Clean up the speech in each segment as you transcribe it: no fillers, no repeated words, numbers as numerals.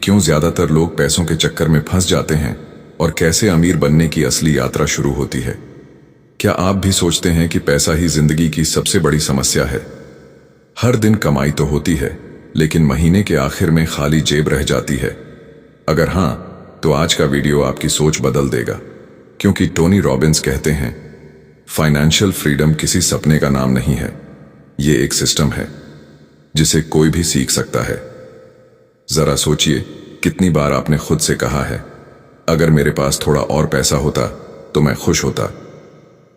क्यों ज्यादातर लोग पैसों के चक्कर में फंस जाते हैं और कैसे अमीर बनने की असली यात्रा शुरू होती है। क्या आप भी सोचते हैं कि पैसा ही जिंदगी की सबसे बड़ी समस्या है? हर दिन कमाई तो होती है, लेकिन महीने के आखिर में खाली जेब रह जाती है। अगर हां, तो आज का वीडियो आपकी सोच बदल देगा, क्योंकि टोनी रॉबिन्स कहते हैं, फाइनेंशियल फ्रीडम किसी सपने का नाम नहीं है, ये एक सिस्टम है जिसे कोई भी सीख सकता है। जरा सोचिए, कितनी बार आपने खुद से कहा है, अगर मेरे पास थोड़ा और पैसा होता तो मैं खुश होता।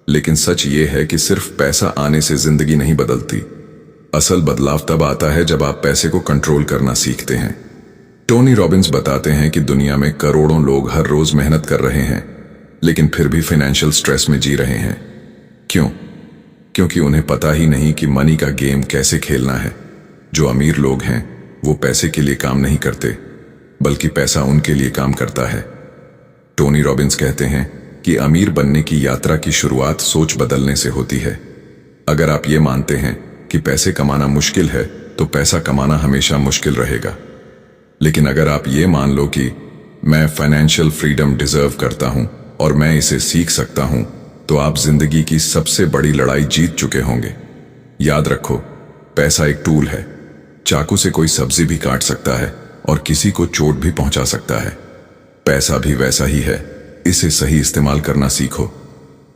लेकिन सच ये है कि सिर्फ पैसा आने से जिंदगी नहीं बदलती। असल बदलाव तब आता है जब आप पैसे को कंट्रोल करना सीखते हैं। टोनी रॉबिन्स बताते हैं कि दुनिया में करोड़ों लोग हर रोज मेहनत कर रहे हैं, लेकिन फिर भी फाइनेंशियल स्ट्रेस में जी रहे हैं। क्यों? क्योंकि उन्हें पता ही नहीं कि मनी का गेम कैसे खेलना है। जो अमीर लोग हैं वो पैसे के लिए काम नहीं करते, बल्कि पैसा उनके लिए काम करता है। टोनी रॉबिन्स कहते हैं कि अमीर बनने की यात्रा की शुरुआत सोच बदलने से होती है। अगर आप ये मानते हैं कि पैसे कमाना मुश्किल है, तो पैसा कमाना हमेशा मुश्किल रहेगा। लेकिन अगर आप ये मान लो कि मैं फाइनेंशियल फ्रीडम डिजर्व करता हूं और मैं इसे सीख सकता हूं, तो आप जिंदगी की सबसे बड़ी लड़ाई जीत चुके होंगे। याद रखो, पैसा एक टूल है। चाकू से कोई सब्जी भी काट सकता है और किसी को चोट भी पहुंचा सकता है। पैसा भी वैसा ही है, इसे सही इस्तेमाल करना सीखो।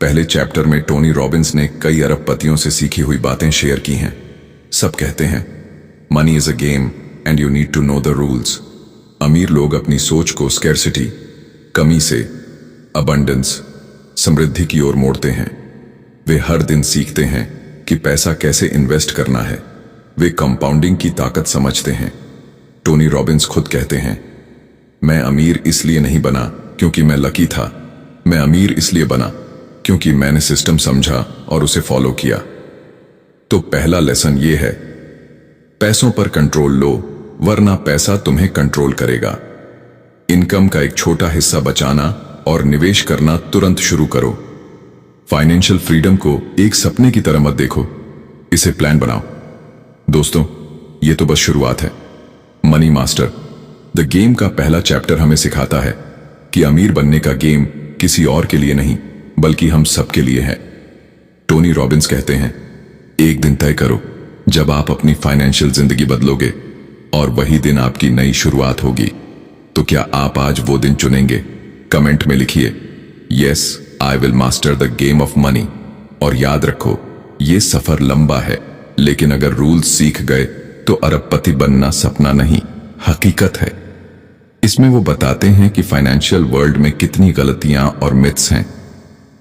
पहले चैप्टर में टोनी रॉबिन्स ने कई अरबपतियों से सीखी हुई बातें शेयर की हैं। सब कहते हैं, money is a game and you need to know the rules. अमीर लोग अपनी सोच को स्कैर्सिटी, कमी से अबंडेंस, समृद्धि की ओर मोड़ते हैं। वे हर दिन सीखते हैं कि पैसा कैसे इन्वेस्ट करना है। वे कंपाउंडिंग की ताकत समझते हैं। टोनी रॉबिन्स खुद कहते हैं, मैं अमीर इसलिए नहीं बना क्योंकि मैं लकी था, मैं अमीर इसलिए बना क्योंकि मैंने सिस्टम समझा और उसे फॉलो किया। तो पहला लेसन ये है, पैसों पर कंट्रोल लो, वरना पैसा तुम्हें कंट्रोल करेगा। इनकम का एक छोटा हिस्सा बचाना और निवेश करना तुरंत शुरू करो। फाइनेंशियल फ्रीडम को एक सपने की तरह मत देखो, इसे प्लान बनाओ। दोस्तों, ये तो बस शुरुआत है। मनी मास्टर द गेम का पहला चैप्टर हमें सिखाता है कि अमीर बनने का गेम किसी और के लिए नहीं, बल्कि हम सबके लिए है। टोनी रॉबिन्स कहते हैं, एक दिन तय करो जब आप अपनी फाइनेंशियल जिंदगी बदलोगे, और वही दिन आपकी नई शुरुआत होगी। तो क्या आप आज वो दिन चुनेंगे? कमेंट में लिखिए, yes I will master the game of money. और याद रखो, ये सफर लंबा है, लेकिन अगर रूल्स सीख गए तो अरबपति बनना सपना नहीं, हकीकत है। इसमें वो बताते हैं कि फाइनेंशियल वर्ल्ड में कितनी गलतियां और मिथ्स हैं,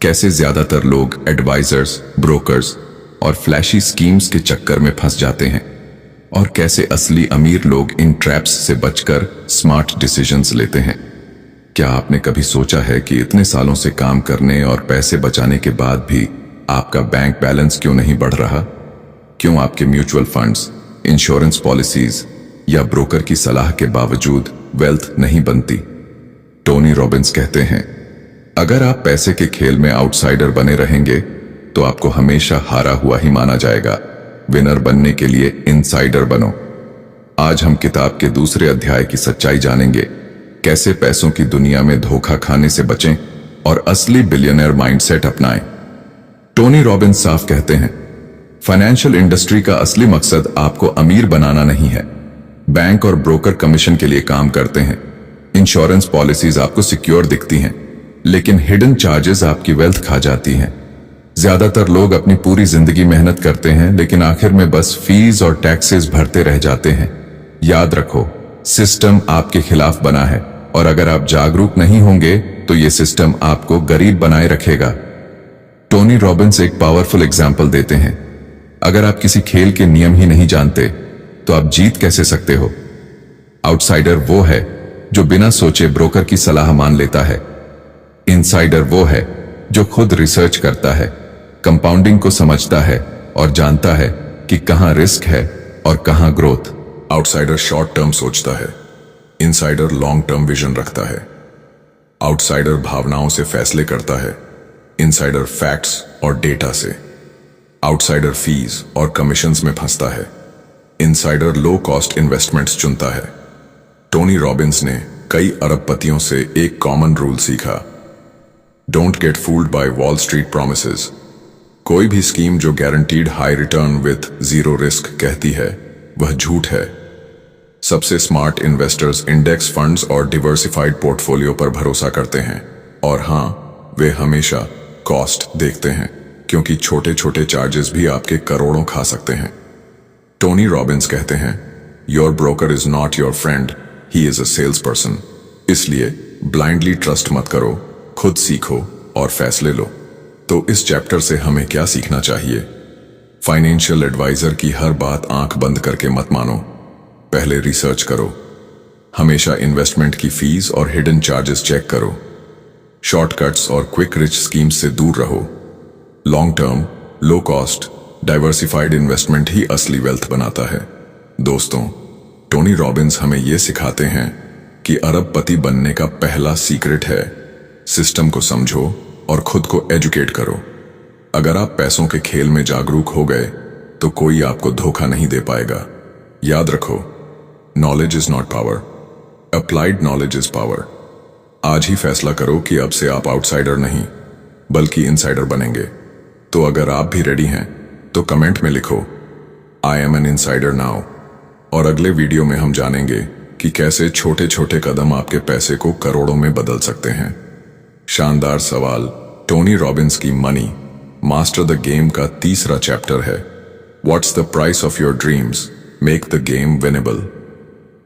कैसे ज्यादातर लोग एडवाइजर्स, ब्रोकर्स और फ्लैशी स्कीम्स के चक्कर में फंस जाते हैं, और कैसे असली अमीर लोग इन ट्रैप्स से बचकर स्मार्ट डिसीजंस लेते हैं। क्या आपने कभी सोचा है कि इतने सालों से काम करने और पैसे बचाने के बाद भी आपका बैंक बैलेंस क्यों नहीं बढ़ रहा? क्यों आपके म्यूचुअल फंड्स, इंश्योरेंस पॉलिसीज या ब्रोकर की सलाह के बावजूद वेल्थ नहीं बनती? टोनी रॉबिन्स कहते हैं, अगर आप पैसे के खेल में आउटसाइडर बने रहेंगे तो आपको हमेशा हारा हुआ ही माना जाएगा। विनर बनने के लिए इनसाइडर बनो। आज हम किताब के दूसरे अध्याय की सच्चाई जानेंगे, कैसे पैसों की दुनिया में धोखा खाने से बचें और असली बिलियनर माइंडसेट अपनाएं। टोनी रॉबिन्स साफ कहते हैं, फाइनेंशियल इंडस्ट्री का असली मकसद आपको अमीर बनाना नहीं है। बैंक और ब्रोकर कमीशन के लिए काम करते हैं। इंश्योरेंस पॉलिसीज आपको सिक्योर दिखती हैं, लेकिन हिडन चार्जेस आपकी वेल्थ खा जाती हैं। ज्यादातर लोग अपनी पूरी जिंदगी मेहनत करते हैं, लेकिन आखिर में बस फीस और टैक्सेस भरते रह जाते हैं। याद रखो, सिस्टम आपके खिलाफ बना है, और अगर आप जागरूक नहीं होंगे तो ये सिस्टम आपको गरीब बनाए रखेगा। टोनी रॉबिन्स एक पावरफुल एग्जाम्पल देते हैं, अगर आप किसी खेल के नियम ही नहीं जानते तो आप जीत कैसे सकते हो? आउटसाइडर वो है जो बिना सोचे ब्रोकर की सलाह मान लेता है। इनसाइडर वो है जो खुद रिसर्च करता है, कंपाउंडिंग को समझता है और जानता है कि कहां रिस्क है और कहां ग्रोथ। आउटसाइडर शॉर्ट टर्म सोचता है, इनसाइडर लॉन्ग टर्म विजन रखता है। आउटसाइडर भावनाओं से फैसले करता है, इनसाइडर फैक्ट्स और डेटा से। आउटसाइडर फीस और कमीशंस में फंसता है, इनसाइडर लो कॉस्ट इन्वेस्टमेंट्स चुनता है। टोनी रॉबिन्स ने कई अरबपतियों से एक कॉमन रूल सीखा। Don't get fooled bye wall street promises. कोई भी स्कीम जो guaranteed high return with zero risk कहती है वह झूठ है। सबसे स्मार्ट इन्वेस्टर्स इंडेक्स फंड्स और डिवर्सिफाइड पोर्टफोलियो पर भरोसा करते हैं, और हां, वे हमेशा कॉस्ट देखते हैं, क्योंकि छोटे छोटे चार्जेस भी आपके करोड़ों खा सकते हैं। टोनी रॉबिन्स कहते हैं, your broker is not your friend, he is a sales person. इसलिए ब्लाइंडली ट्रस्ट मत करो, खुद सीखो और फैसले लो। तो इस चैप्टर से हमें क्या सीखना चाहिए? फाइनेंशियल एडवाइजर की हर बात आंख बंद करके मत मानो, पहले रिसर्च करो। हमेशा इन्वेस्टमेंट की फीस और हिडन चार्जेस चेक करो। शॉर्टकट्स और क्विक रिच स्कीम्स से दूर रहो। Long term, low cost, diversified investment ही असली वेल्थ बनाता है। दोस्तों, टोनी रॉबिन्स हमें यह सिखाते हैं कि अरबपति बनने का पहला सीक्रेट है, सिस्टम को समझो और खुद को एजुकेट करो। अगर आप पैसों के खेल में जागरूक हो गए तो कोई आपको धोखा नहीं दे पाएगा। याद रखो, knowledge is not power, applied knowledge is power. आज ही फैसला करो कि अब से आप आउटसाइडर नहीं बल्कि इनसाइडर बनेंगे। तो अगर आप भी रेडी हैं तो कमेंट में लिखो, I am N insider now. और अगले वीडियो में हम जानेंगे कि कैसे छोटे छोटे कदम आपके पैसे को करोड़ों में बदल सकते हैं। शानदार सवाल। टोनी रॉबिन्स की मनी मास्टर द गेम का तीसरा चैप्टर है, what's the price of your dreams, make the game winnable.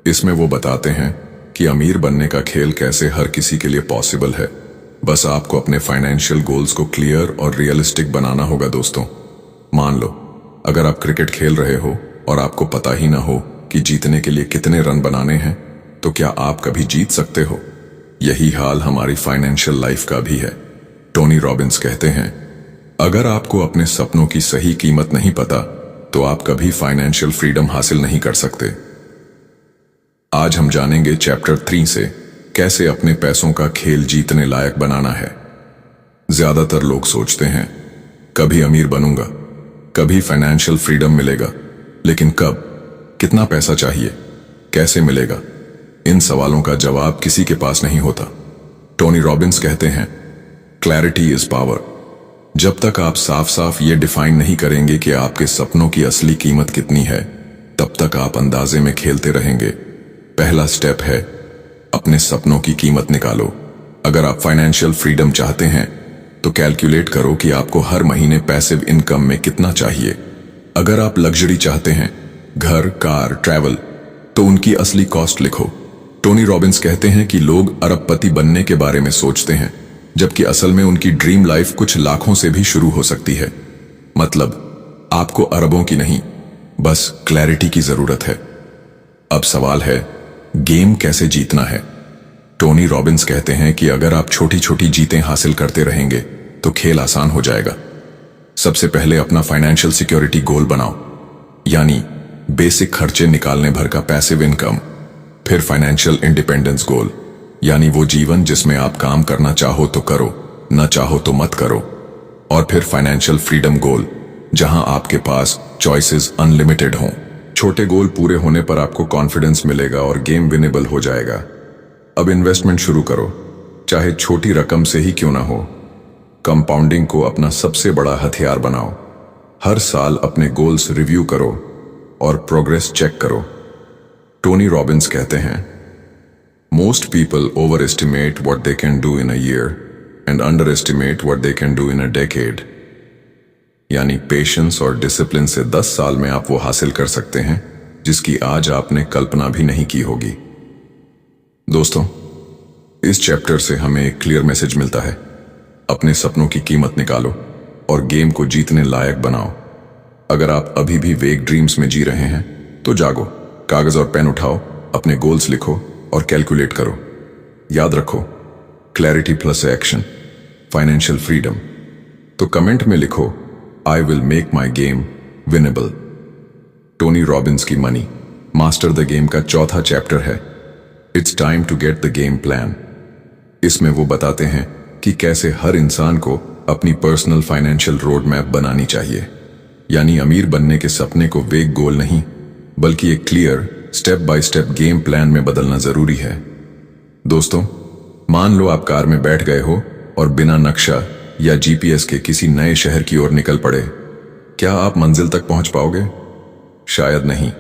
इसमें वो बताते हैं कि अमीर बनने का खेल कैसे हर किसी के लिए पॉसिबल है। बस आपको अपने फाइनेंशियल गोल्स को क्लियर और रियलिस्टिक बनाना होगा। दोस्तों, मान लो अगर आप क्रिकेट खेल रहे हो और आपको पता ही ना हो कि जीतने के लिए कितने रन बनाने हैं, तो क्या आप कभी जीत सकते हो? यही हाल हमारी फाइनेंशियल लाइफ का भी है। टोनी रॉबिन्स कहते हैं, अगर आपको अपने सपनों की सही कीमत नहीं पता तो आप कभी फाइनेंशियल फ्रीडम हासिल नहीं कर सकते। आज हम जानेंगे चैप्टर 3 से कैसे अपने पैसों का खेल जीतने लायक बनाना है। ज्यादातर लोग सोचते हैं, कभी अमीर बनूंगा, कभी फाइनेंशियल फ्रीडम मिलेगा, लेकिन कब, कितना पैसा चाहिए, कैसे मिलेगा? इन सवालों का जवाब किसी के पास नहीं होता। टोनी रॉबिन्स कहते हैं, क्लैरिटी इज पावर। जब तक आप साफ साफ ये डिफाइन नहीं करेंगे कि आपके सपनों की असली कीमत कितनी है, तब तक आप अंदाजे में खेलते रहेंगे। पहला स्टेप है, अपने सपनों की कीमत निकालो। अगर आप फाइनेंशियल फ्रीडम चाहते हैं तो कैलकुलेट करो कि आपको हर महीने पैसिव इनकम में कितना चाहिए। अगर आप लग्जरी चाहते हैं, घर, कार, ट्रैवल, तो उनकी असली कॉस्ट लिखो। टोनी रॉबिन्स कहते हैं कि लोग अरबपति बनने के बारे में सोचते हैं, जबकि असल में उनकी ड्रीम लाइफ कुछ लाखों से भी शुरू हो सकती है। मतलब आपको अरबों की नहीं, बस क्लैरिटी की जरूरत है। अब सवाल है, गेम कैसे जीतना है? टोनी रॉबिन्स कहते हैं कि अगर आप छोटी छोटी जीतें हासिल करते रहेंगे तो खेल आसान हो जाएगा। सबसे पहले अपना फाइनेंशियल सिक्योरिटी गोल बनाओ, यानी बेसिक खर्चे निकालने भर का पैसिव इनकम। फिर फाइनेंशियल इंडिपेंडेंस गोल, यानी वो जीवन जिसमें आप काम करना चाहो तो करो, न चाहो तो मत करो। और फिर फाइनेंशियल फ्रीडम गोल, जहां आपके पास चॉइसेस अनलिमिटेड हों। छोटे गोल पूरे होने पर आपको कॉन्फिडेंस मिलेगा और गेम विनेबल हो जाएगा। अब इन्वेस्टमेंट शुरू करो, चाहे छोटी रकम से ही क्यों ना हो। कंपाउंडिंग को अपना सबसे बड़ा हथियार बनाओ। हर साल अपने गोल्स रिव्यू करो और प्रोग्रेस चेक करो। टोनी रॉबिन्स कहते हैं, most people over estimate what they can do in a year and under estimate what they can do in a decade. यानी पेशेंस और डिसिप्लिन से 10 साल में आप वो हासिल कर सकते हैं जिसकी आज आपने कल्पना भी नहीं की होगी। दोस्तों, इस चैप्टर से हमें एक क्लियर मैसेज मिलता है, अपने सपनों की कीमत निकालो और गेम को जीतने लायक बनाओ। अगर आप अभी भी वेग ड्रीम्स में जी रहे हैं तो जागो, कागज और पेन उठाओ, अपने गोल्स लिखो और कैलकुलेट करो। याद रखो, clarity plus action, financial freedom. तो कमेंट में लिखो, I will make my game winnable. Tony Robbins की मनी मास्टर द गेम का चौथा चैप्टर है, it's time to get the game plan. इसमें वो बताते हैं कि कैसे हर इंसान को अपनी पर्सनल फाइनेंशियल रोड मैप बनानी चाहिए। यानी अमीर बनने के सपने को वेग गोल नहीं, बल्कि एक clear, step by step game plan में बदलना जरूरी है। दोस्तों, मान लो आप कार में बैठ गए हो और बिना नक्शा या जीपीएस के किसी नए शहर की ओर निकल पड़े। क्या आप मंजिल तक पहुंच पाओगे? शायद नहीं।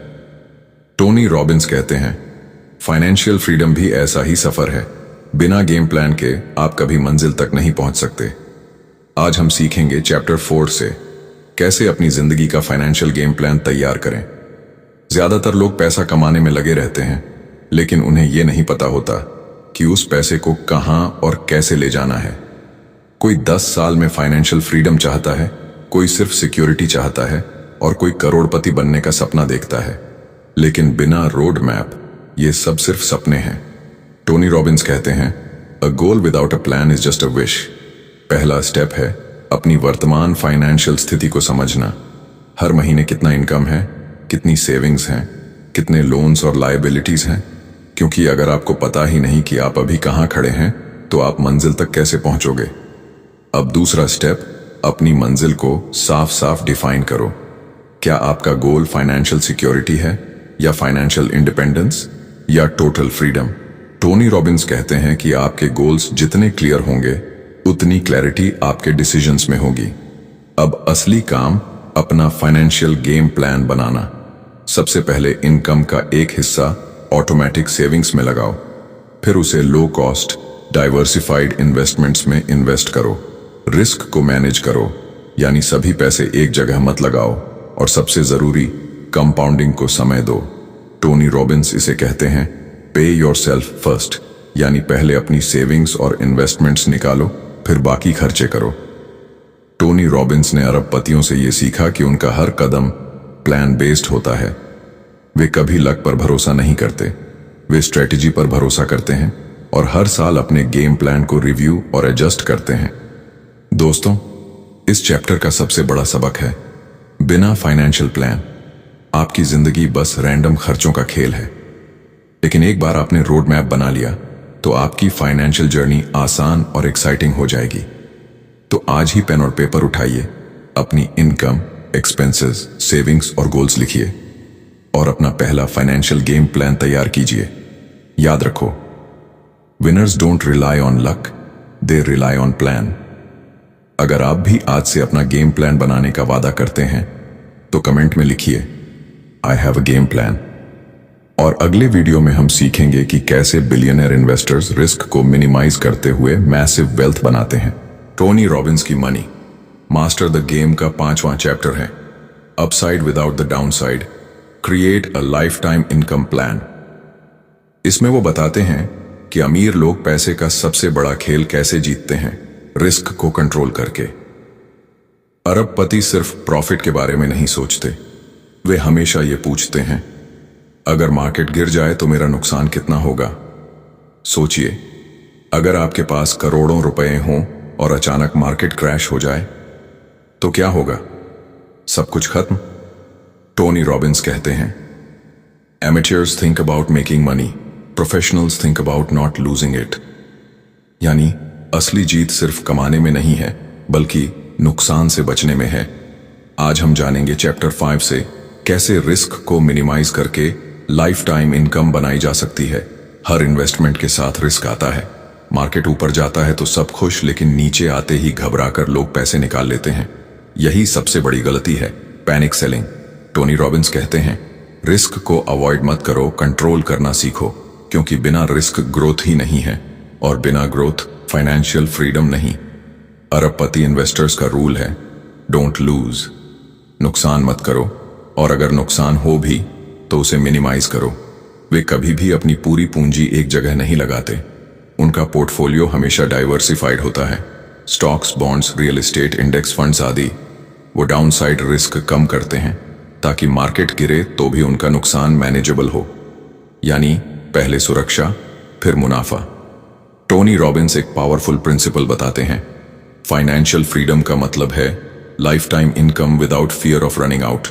टोनी रॉबिन्स कहते हैं, फाइनेंशियल फ्रीडम भी ऐसा ही सफर है। बिना गेम प्लान के आप कभी मंजिल तक नहीं पहुंच सकते। आज हम सीखेंगे चैप्टर 4 से कैसे अपनी जिंदगी का फाइनेंशियल गेम प्लान तैयार करें। ज्यादातर लोग पैसा कमाने में लगे रहते हैं, लेकिन उन्हें यह नहीं पता होता कि उस पैसे को कहां और कैसे ले जाना है। कोई 10 साल में फाइनेंशियल फ्रीडम चाहता है, कोई सिर्फ सिक्योरिटी चाहता है और कोई करोड़पति बनने का सपना देखता है। लेकिन बिना रोड मैप ये सब सिर्फ सपने हैं। टोनी रॉबिन्स कहते हैं, a goal without a plan is just a wish. पहला स्टेप है अपनी वर्तमान फाइनेंशियल स्थिति को समझना। हर महीने कितना इनकम है, कितनी सेविंग्स हैं, कितने लोन्स और लायबिलिटीज हैं। क्योंकि अगर आपको पता ही नहीं कि आप अभी कहां खड़े हैं, तो आप मंजिल तक कैसे पहुंचोगे। अब दूसरा स्टेप, अपनी मंजिल को साफ साफ डिफाइन करो। क्या आपका गोल फाइनेंशियल सिक्योरिटी है, या फाइनेंशियल इंडिपेंडेंस, या टोटल फ्रीडम? टोनी रॉबिन्स कहते हैं कि आपके गोल्स जितने क्लियर होंगे, उतनी क्लैरिटी आपके डिसीजंस में होगी। अब असली काम, अपना फाइनेंशियल गेम प्लान बनाना। सबसे पहले इनकम का एक हिस्सा ऑटोमेटिक सेविंग्स में लगाओ, फिर उसे लो कॉस्ट डाइवर्सिफाइड इन्वेस्टमेंट्स में इन्वेस्ट करो। रिस्क को मैनेज करो, यानी सभी पैसे एक जगह मत लगाओ, और सबसे जरूरी, कंपाउंडिंग को समय दो। टोनी रॉबिन्स इसे कहते हैं, पे योरसेल्फ फर्स्ट, यानी पहले अपनी सेविंग्स और इन्वेस्टमेंट्स निकालो, फिर बाकी खर्चे करो। टोनी रॉबिन्स ने अरबपतियों से यह सीखा कि उनका हर कदम प्लान बेस्ड होता है। वे कभी लक पर भरोसा नहीं करते, वे स्ट्रेटेजी पर भरोसा करते हैं और हर साल अपने गेम प्लान को रिव्यू और एडजस्ट करते हैं। दोस्तों, इस चैप्टर का सबसे बड़ा सबक है, बिना फाइनेंशियल प्लान आपकी जिंदगी बस रैंडम खर्चों का खेल है। लेकिन एक बार आपने रोड मैप बना लिया, तो आपकी फाइनेंशियल जर्नी आसान और एक्साइटिंग हो जाएगी। तो आज ही पेन और पेपर उठाइए, अपनी इनकम, एक्सपेंसेस, सेविंग्स और गोल्स लिखिए और अपना पहला फाइनेंशियल गेम प्लान तैयार कीजिए। याद रखो, winners don't rely on luck, they rely on plan. अगर आप भी आज से अपना गेम प्लान बनाने का वादा करते हैं, तो कमेंट में लिखिए, I have a game plan. और अगले वीडियो में हम सीखेंगे कि कैसे बिलियनर इन्वेस्टर्स रिस्क को मिनिमाइज करते हुए मैसिव वेल्थ बनाते हैं। टोनी रॉबिन्स की मनी मास्टर द गेम का 5वां चैप्टर है, upside without the downside, create a life time income plan. इसमें वो बताते हैं कि अमीर लोग पैसे का सबसे बड़ा खेल कैसे जीतते हैं, रिस्क को कंट्रोल करके। अरबपति सिर्फ प्रॉफिट के बारे में नहीं सोचते, वे हमेशा ये पूछते हैं, अगर मार्केट गिर जाए तो मेरा नुकसान कितना होगा। सोचिए, अगर आपके पास करोड़ों रुपए हों और अचानक मार्केट क्रैश हो जाए, तो क्या होगा? सब कुछ खत्म। टोनी रॉबिन्स कहते हैं, amateurs think about making money, professionals think about not losing it. यानी असली जीत सिर्फ कमाने में नहीं है, बल्कि नुकसान से बचने में है। आज हम जानेंगे चैप्टर 5 से कैसे रिस्क को मिनिमाइज करके लाइफ टाइम इनकम बनाई जा सकती है। हर इन्वेस्टमेंट के साथ रिस्क आता है। मार्केट ऊपर जाता है तो सब खुश, लेकिन नीचे आते ही घबराकर लोग पैसे निकाल लेते हैं। यही सबसे बड़ी गलती है, पैनिक सेलिंग। टोनी रॉबिन्स कहते हैं, रिस्क को अवॉइड मत करो, कंट्रोल करना सीखो, क्योंकि बिना रिस्क ग्रोथ ही नहीं है, और बिना ग्रोथ फाइनेंशियल फ्रीडम नहीं। अरबपति इन्वेस्टर्स का रूल है, डोंट लूज, नुकसान मत करो, और अगर नुकसान हो भी तो उसे मिनिमाइज करो। वे कभी भी अपनी पूरी पूंजी एक जगह नहीं लगाते, उनका पोर्टफोलियो हमेशा डाइवर्सिफाइड होता है। Stocks, bonds, real estate, index funds आदि। वो डाउनसाइड रिस्क कम करते हैं ताकि मार्केट गिरे तो भी उनका नुकसान मैनेजेबल हो, यानी पहले सुरक्षा फिर मुनाफा। टोनी रॉबिन्स एक पावरफुल प्रिंसिपल बताते हैं, फाइनेंशियल फ्रीडम का मतलब है life time income without fear of running out.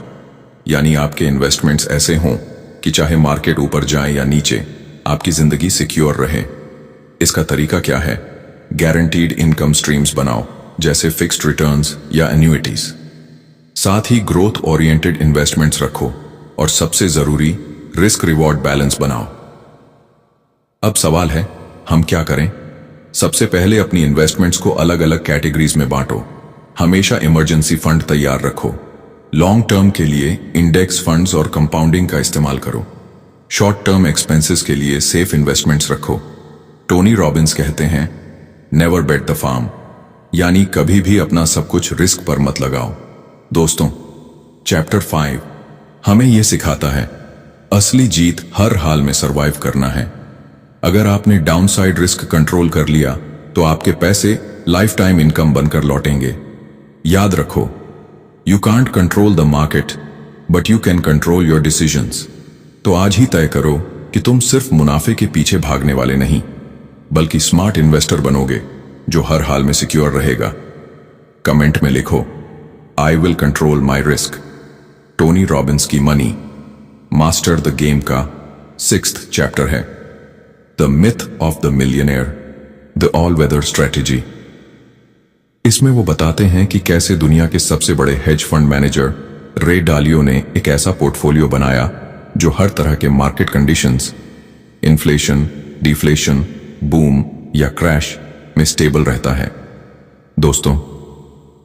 यानी आपके इन्वेस्टमेंट्स ऐसे हों कि चाहे मार्केट ऊपर जाए या नीचे, आपकी जिंदगी सिक्योर रहे। इसका तरीका क्या है? गारंटीड इनकम स्ट्रीम्स बनाओ, जैसे फिक्स्ड रिटर्न्स या एन्युइटीज। साथ ही ग्रोथ ओरिएंटेड इन्वेस्टमेंट्स रखो, और सबसे जरूरी, रिस्क रिवॉर्ड बैलेंस बनाओ। अब सवाल है, हम क्या करें? सबसे पहले अपनी इन्वेस्टमेंट्स को अलग अलग कैटेगरीज में बांटो। हमेशा इमरजेंसी फंड तैयार रखो। लॉन्ग टर्म के लिए इंडेक्स फंड्स और कंपाउंडिंग का इस्तेमाल करो। शॉर्ट टर्म एक्सपेंसेस के लिए सेफ इन्वेस्टमेंट्स रखो। टोनी रॉबिन्स कहते हैं, नेवर बेट द फार्म, यानी कभी भी अपना सब कुछ रिस्क पर मत लगाओ। दोस्तों, चैप्टर 5 हमें यह सिखाता है, असली जीत हर हाल में सरवाइव करना है। अगर आपने डाउनसाइड रिस्क कंट्रोल कर लिया तो आपके पैसे लाइफ टाइम इनकम बनकर लौटेंगे। याद रखो, you can't control the market but you can control your decisions. तो आज ही तय करो कि तुम सिर्फ मुनाफे के पीछे भागने वाले नहीं, बल्कि स्मार्ट इन्वेस्टर बनोगे जो हर हाल में सिक्योर रहेगा। कमेंट में लिखो, I will control my risk. Tony Robbins की मनी मास्टर द गेम का 6th चैप्टर है, the myth of the millionaire, the all weather strategy. इसमें वो बताते हैं कि कैसे दुनिया के सबसे बड़े हेज फंड मैनेजर रे डालियो ने एक ऐसा पोर्टफोलियो बनाया जो हर तरह के market conditions, inflation, deflation, boom या क्रैश में स्टेबल रहता है। दोस्तों,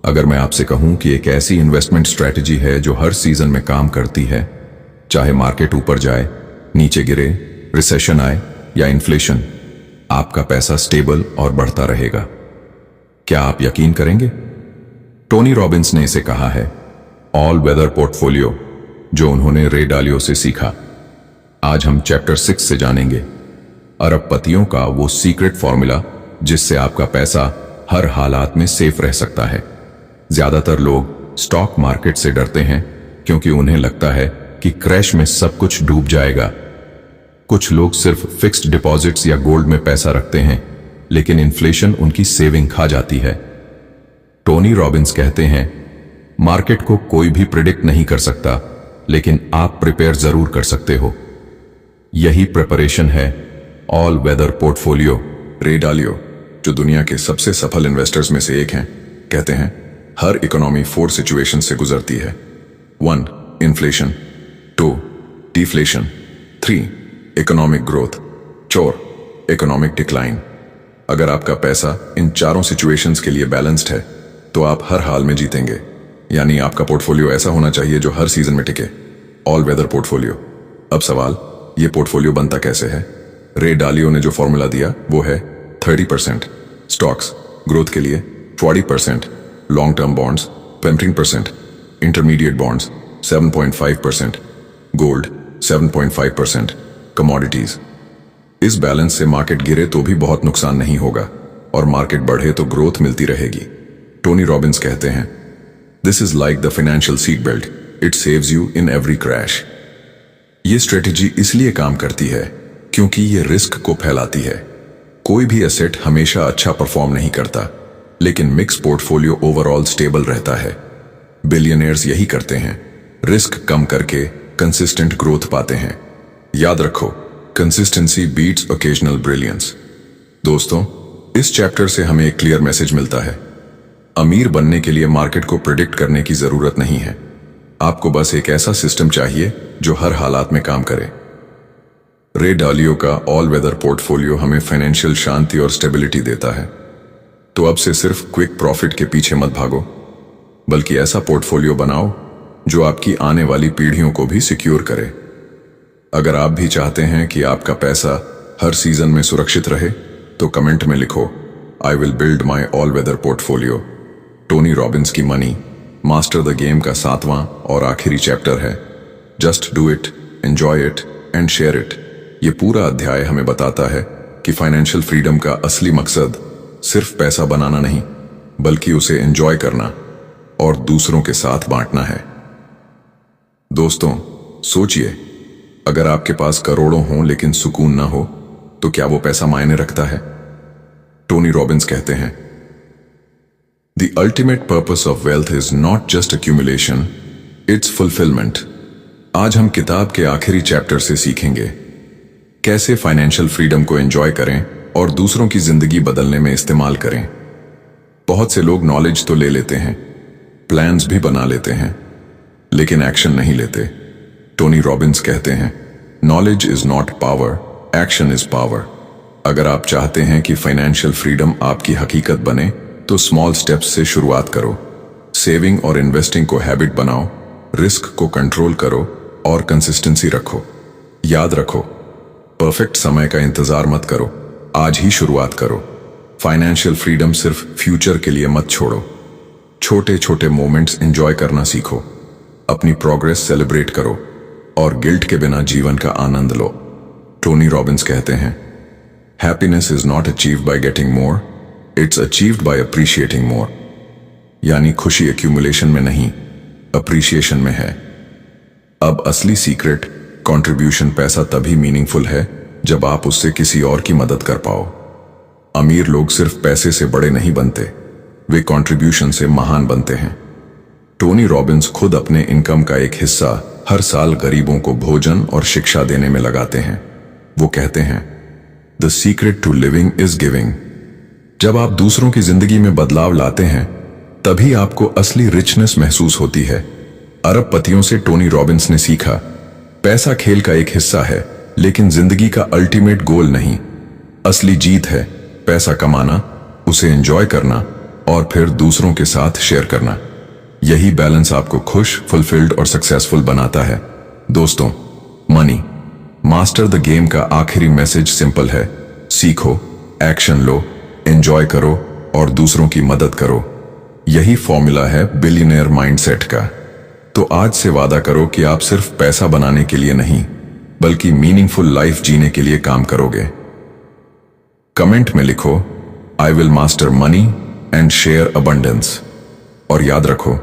अगर मैं आपसे कहूं कि एक ऐसी इन्वेस्टमेंट स्ट्रैटेजी है जो हर सीजन में काम करती है, चाहे मार्केट ऊपर जाए, नीचे गिरे, रिसेशन आए या इन्फ्लेशन, आपका पैसा स्टेबल और बढ़ता रहेगा। क्या आप यकीन करेंगे? टोनी रॉबिन्स ने इसे कहा है ऑल वेदर पोर्टफोलियो, जो उन्होंने रे डालियो से सीखा। आज हम चैप्टर 6 से जानेंगे अरबपतियों का वो सीक्रेट फॉर्मूला जिससे आपका पैसा हर हालात में सेफ रह सकता है। ज्यादातर लोग स्टॉक मार्केट से डरते हैं क्योंकि उन्हें लगता है कि क्रैश में सब कुछ डूब जाएगा। कुछ लोग सिर्फ फिक्स्ड डिपॉजिट्स या गोल्ड में पैसा रखते हैं, लेकिन इन्फ्लेशन उनकी सेविंग खा जाती है। टोनी रॉबिन्स कहते हैं, मार्केट को कोई भी प्रिडिक्ट नहीं कर सकता, लेकिन आप प्रिपेयर जरूर कर सकते हो। यही प्रिपरेशन है ऑल वेदर पोर्टफोलियो। रे डालियो, जो दुनिया के सबसे सफल इन्वेस्टर्स में से एक हैं, कहते हैं हर इकोनॉमी 4 सिचुएशन से गुजरती है। 1 inflation, 2 deflation, 3 economic growth, 4 economic decline. अगर आपका पैसा इन चारों सिचुएशंस के लिए बैलेंस्ड है तो आप हर हाल में जीतेंगे। यानी आपका पोर्टफोलियो ऐसा होना चाहिए जो हर सीजन में टिके, ऑल वेदर पोर्टफोलियो। अब सवाल, ये पोर्टफोलियो बनता कैसे है? रे डालियो ने जो फॉर्मूला दिया वो है 30% स्टॉक्स ग्रोथ के लिए, 40% long term bonds, 15% intermediate bonds, 7.5% gold, 7.5% commodities. इस बैलेंस से मार्केट गिरे तो भी बहुत नुकसान नहीं होगा और मार्केट बढ़े तो ग्रोथ मिलती रहेगी। टोनी रॉबिन्स कहते हैं, this is like the financial seat belt, it saves you in every crash. ये स्ट्रेटेजी इसलिए काम करती है क्योंकि ये रिस्क को फैलाती है। कोई भी एसेट हमेशा अच्छा परफॉर्म नहीं करता, लेकिन मिक्स पोर्टफोलियो ओवरऑल स्टेबल रहता है। बिलियनियर्स यही करते हैं, रिस्क कम करके कंसिस्टेंट ग्रोथ पाते हैं। याद रखो, कंसिस्टेंसी बीट्स ओकेजनल ब्रिलियंस। दोस्तों, इस चैप्टर से हमें एक क्लियर मैसेज मिलता है, अमीर बनने के लिए मार्केट को प्रिडिक्ट करने की जरूरत नहीं है। आपको बस एक ऐसा सिस्टम चाहिए जो हर हालात में काम करे। रे डालियो का ऑल वेदर पोर्टफोलियो हमें फाइनेंशियल शांति और स्टेबिलिटी देता है। तो अब से सिर्फ क्विक प्रॉफिट के पीछे मत भागो, बल्कि ऐसा पोर्टफोलियो बनाओ जो आपकी आने वाली पीढ़ियों को भी सिक्योर करे। अगर आप भी चाहते हैं कि आपका पैसा हर सीजन में सुरक्षित रहे, तो कमेंट में लिखो, I will build my all weather portfolio. Tony Robbins की मनी मास्टर द गेम का 7वां और आखिरी चैप्टर है, just do it, enjoy it and share it. ये पूरा अध्याय हमें बताता है कि फाइनेंशियल फ्रीडम का असली मकसद सिर्फ पैसा बनाना नहीं, बल्कि उसे एंजॉय करना और दूसरों के साथ बांटना है। दोस्तों, सोचिए, अगर आपके पास करोड़ों हों लेकिन सुकून ना हो, तो क्या वो पैसा मायने रखता है? टोनी रॉबिन्स कहते हैं, the ultimate purpose of wealth is not just accumulation, it's fulfilment. आज हम किताब के आखिरी चैप्टर से सीखेंगे कैसे फाइनेंशियल फ्रीडम को एंजॉय करें और दूसरों की जिंदगी बदलने में इस्तेमाल करें। बहुत से लोग नॉलेज तो ले लेते हैं, प्लान्स भी बना लेते हैं, लेकिन एक्शन नहीं लेते। टोनी रॉबिन्स कहते हैं, knowledge is not power, action is power. अगर आप चाहते हैं कि फाइनेंशियल फ्रीडम आपकी हकीकत बने तो स्मॉल स्टेप्स से शुरुआत करो। सेविंग और इन्वेस्टिंग को हैबिट बनाओ, रिस्क को कंट्रोल करो और कंसिस्टेंसी रखो। याद रखो, परफेक्ट समय का इंतजार मत करो, आज ही शुरुआत करो। फाइनेंशियल फ्रीडम सिर्फ फ्यूचर के लिए मत छोड़ो। छोटे छोटे मोमेंट्स एंजॉय करना सीखो, अपनी प्रोग्रेस सेलिब्रेट करो और गिल्ट के बिना जीवन का आनंद लो। टोनी रॉबिन्स कहते हैं, happiness is not achieved by getting more, it's achieved by appreciating more. यानी खुशी एक्यूमुलेशन में नहीं, अप्रिशिएशन में है। अब असली सीक्रेट, कंट्रीब्यूशन पैसा तभी मीनिंगफुल है जब आप उससे किसी और की मदद कर पाओ। अमीर लोग सिर्फ पैसे से बड़े नहीं बनते, वे कंट्रीब्यूशन से महान बनते हैं। टोनी रॉबिन्स खुद अपने इनकम का एक हिस्सा हर साल गरीबों को भोजन और शिक्षा देने में लगाते हैं। वो कहते हैं, the secret to living is giving. जब आप दूसरों की जिंदगी में बदलाव लाते हैं तभी आपको असली रिचनेस महसूस होती है। अरबपतियों से टोनी रॉबिन्स ने सीखा, पैसा खेल का एक हिस्सा है लेकिन जिंदगी का अल्टीमेट गोल नहीं। असली जीत है पैसा कमाना, उसे एंजॉय करना और फिर दूसरों के साथ शेयर करना। यही बैलेंस आपको खुश, फुलफिल्ड और सक्सेसफुल बनाता है। दोस्तों, मनी मास्टर द गेम का आखिरी मैसेज सिंपल है, सीखो, एक्शन लो, एंजॉय करो और दूसरों की मदद करो। यही फॉर्मूला है बिलियनियर माइंडसेट का। तो आज से वादा करो कि आप सिर्फ पैसा बनाने के लिए नहीं बल्कि मीनिंगफुल लाइफ जीने के लिए काम करोगे। कमेंट में लिखो, I will master money and share abundance. और याद रखो,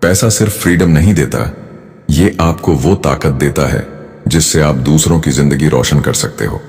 पैसा सिर्फ फ्रीडम नहीं देता, ये आपको वो ताकत देता है जिससे आप दूसरों की जिंदगी रोशन कर सकते हो।